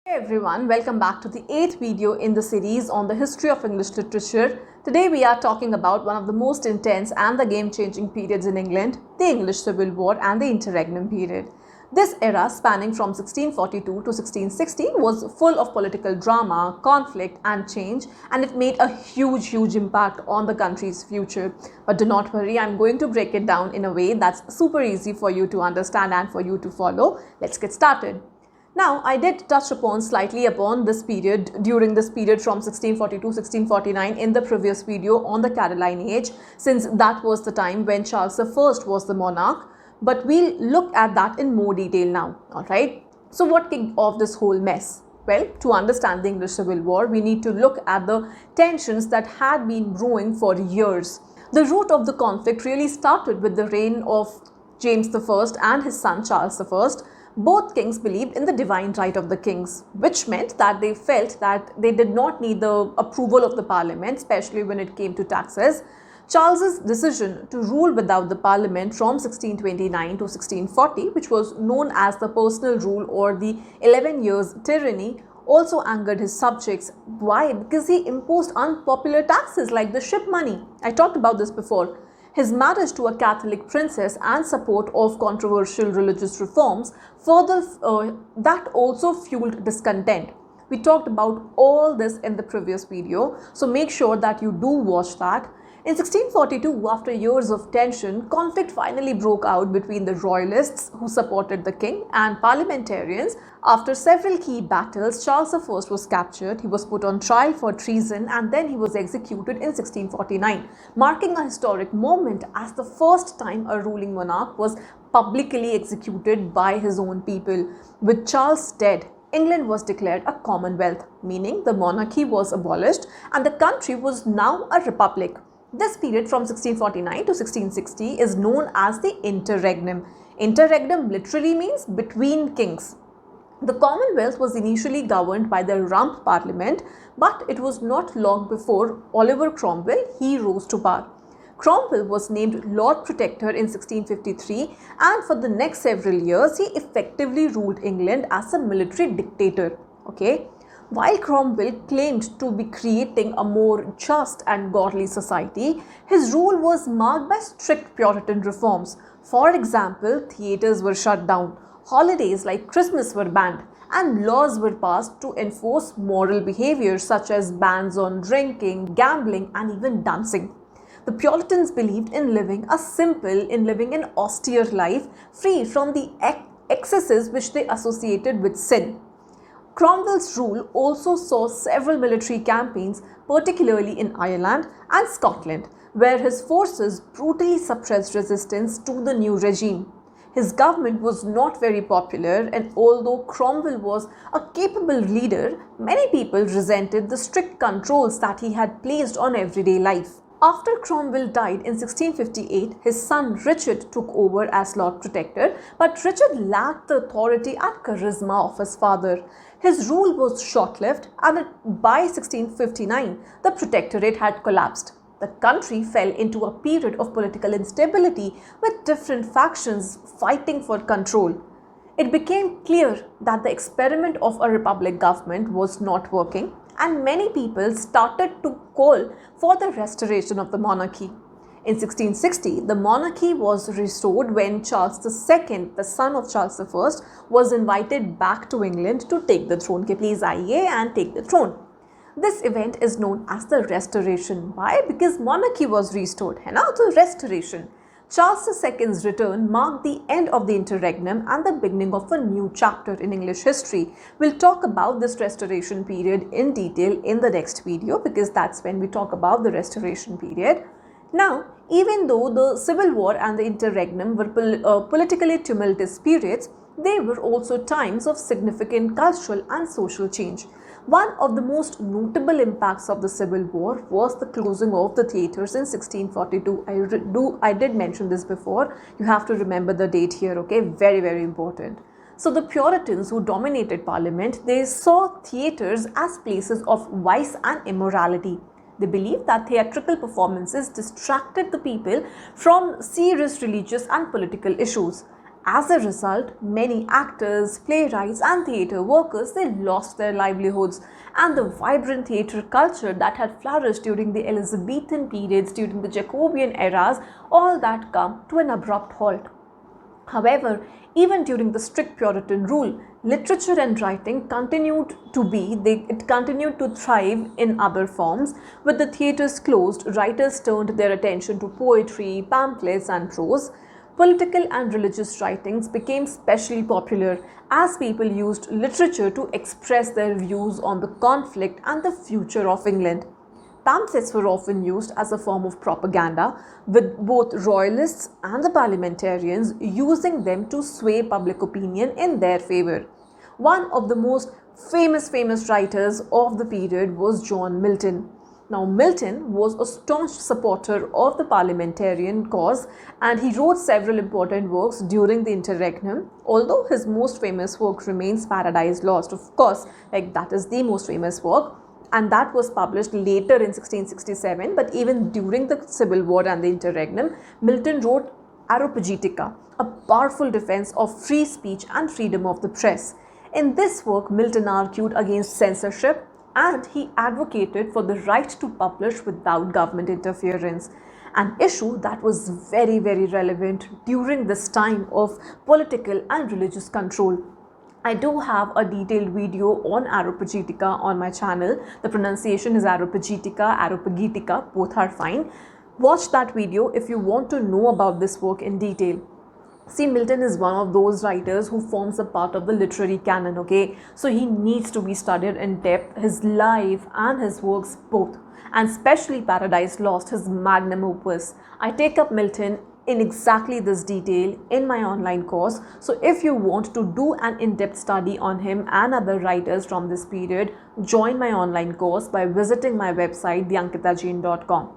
Hey everyone, welcome back to the 8th video in the series on the history of English literature. Today we are talking about one of the most intense and the game-changing periods in England, the English Civil War and the Interregnum period. This era, spanning from 1642 to 1660, was full of political drama, conflict and change, and it made a huge impact on the country's future. But do not worry, I'm going to break it down in a way that's super easy for you to understand and for you to follow. Let's get started. Now, I did touch slightly upon this period during this period from 1642 to 1649 in the previous video on the Caroline Age, since that was the time when Charles I was the monarch. But we'll look at that in more detail now, alright? So what kicked off this whole mess? Well, to understand the English Civil War, we need to look at the tensions that had been brewing for years. The root of the conflict really started with the reign of James I and his son Charles I. Both kings believed in the divine right of the kings, which meant that they felt that they did not need the approval of the parliament, especially when it came to taxes. Charles's decision to rule without the parliament from 1629 to 1640, which was known as the personal rule or the 11 years tyranny, also angered his subjects. Why? Because he imposed unpopular taxes like the ship money. I talked about this before. His marriage to a Catholic princess and support of controversial religious reforms that also fueled discontent. We talked about all this in the previous video, so make sure that you do watch that. In 1642, after years of tension, conflict finally broke out between the royalists who supported the king and parliamentarians. After several key battles, Charles I was captured, he was put on trial for treason, and then he was executed in 1649, marking a historic moment as the first time a ruling monarch was publicly executed by his own people. With Charles dead, England was declared a commonwealth, meaning the monarchy was abolished and the country was now a republic. This period from 1649 to 1660 is known as the Interregnum. Interregnum literally means between kings. The Commonwealth was initially governed by the Rump Parliament, but it was not long before Oliver Cromwell rose to power. Cromwell was named Lord Protector in 1653, and for the next several years he effectively ruled England as a military dictator. While Cromwell claimed to be creating a more just and godly society, his rule was marked by strict Puritan reforms. For example, theatres were shut down, holidays like Christmas were banned, and laws were passed to enforce moral behavior such as bans on drinking, gambling, and even dancing. The Puritans believed in living an austere life, free from the excesses which they associated with sin. Cromwell's rule also saw several military campaigns, particularly in Ireland and Scotland, where his forces brutally suppressed resistance to the new regime. His government was not very popular, and although Cromwell was a capable leader, many people resented the strict controls that he had placed on everyday life. After Cromwell died in 1658, his son Richard took over as Lord Protector, but Richard lacked the authority and charisma of his father. His rule was short-lived, and by 1659, the Protectorate had collapsed. The country fell into a period of political instability with different factions fighting for control. It became clear that the experiment of a republic government was not working, and many people started to call for the restoration of the monarchy. In 1660, the monarchy was restored when Charles II, the son of Charles I, was invited back to England to take the throne. Please aaiye and take the throne. This event is known as the Restoration. Why? Because monarchy was restored. The Restoration. Charles II's return marked the end of the Interregnum and the beginning of a new chapter in English history. We'll talk about this Restoration period in detail in the next video, because that's when we talk about the Restoration period. Now, even though the Civil War and the Interregnum were politically tumultuous periods, they were also times of significant cultural and social change. One of the most notable impacts of the Civil War was the closing of the theatres in 1642. I did mention this before. You have to remember the date here, okay? Very, very important. So the Puritans who dominated Parliament, they saw theatres as places of vice and immorality. They believed that theatrical performances distracted the people from serious religious and political issues. As a result, many actors, playwrights and theatre workers, they lost their livelihoods, and the vibrant theatre culture that had flourished during the Elizabethan periods, during the Jacobean eras, all that come to an abrupt halt. However, even during the strict Puritan rule, literature and writing continued to thrive in other forms. With the theatres closed, writers turned their attention to poetry, pamphlets and prose. Political and religious writings became especially popular as people used literature to express their views on the conflict and the future of England. Pamphlets were often used as a form of propaganda, with both royalists and the parliamentarians using them to sway public opinion in their favour. One of the most famous writers of the period was John Milton. Now, Milton was a staunch supporter of the parliamentarian cause, and he wrote several important works during the Interregnum, although his most famous work remains Paradise Lost. Of course, that is the most famous work, and that was published later in 1667. But even during the Civil War and the Interregnum, Milton wrote Areopagitica, a powerful defense of free speech and freedom of the press. In this work, Milton argued against censorship, and he advocated for the right to publish without government interference, an issue that was very relevant during this time of political and religious control. I do have a detailed video on Areopagitica on my channel. The pronunciation is Areopagitica, Areopagitica, both are fine. Watch that video if you want to know about this work in detail. See, Milton is one of those writers who forms a part of the literary canon, okay? So he needs to be studied in depth, his life and his works both, and especially Paradise Lost, his magnum opus. I take up Milton in exactly this detail in my online course. So if you want to do an in-depth study on him and other writers from this period, join my online course by visiting my website, theankitajain.com.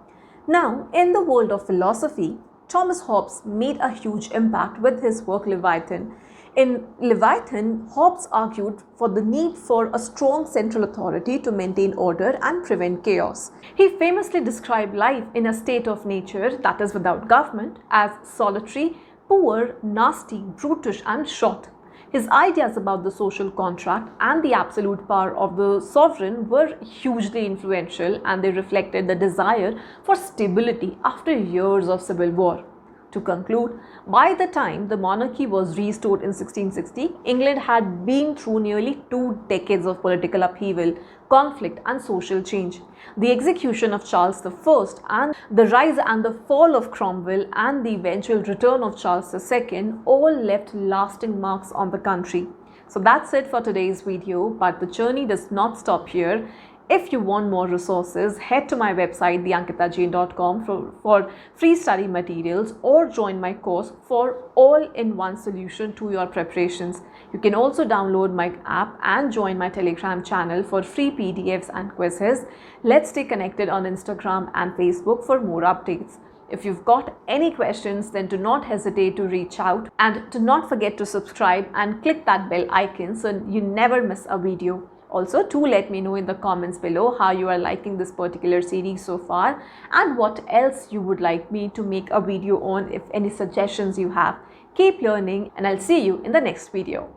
Now, in the world of philosophy, Thomas Hobbes made a huge impact with his work Leviathan. In Leviathan, Hobbes argued for the need for a strong central authority to maintain order and prevent chaos. He famously described life in a state of nature, that is without government, as solitary, poor, nasty, brutish and short. His ideas about the social contract and the absolute power of the sovereign were hugely influential, and they reflected the desire for stability after years of civil war. To conclude, by the time the monarchy was restored in 1660, England had been through nearly 2 decades of political upheaval, conflict and social change. The execution of Charles I and the rise and the fall of Cromwell and the eventual return of Charles II all left lasting marks on the country. So that's it for today's video, but the journey does not stop here. If you want more resources, head to my website theankitajain.com for free study materials, or join my course for all-in-one solution to your preparations. You can also download my app and join my Telegram channel for free PDFs and quizzes. Let's stay connected on Instagram and Facebook for more updates. If you've got any questions, then do not hesitate to reach out, and do not forget to subscribe and click that bell icon so you never miss a video. Also, do let me know in the comments below how you are liking this particular series so far, and what else you would like me to make a video on, if any suggestions you have. Keep learning, and I'll see you in the next video.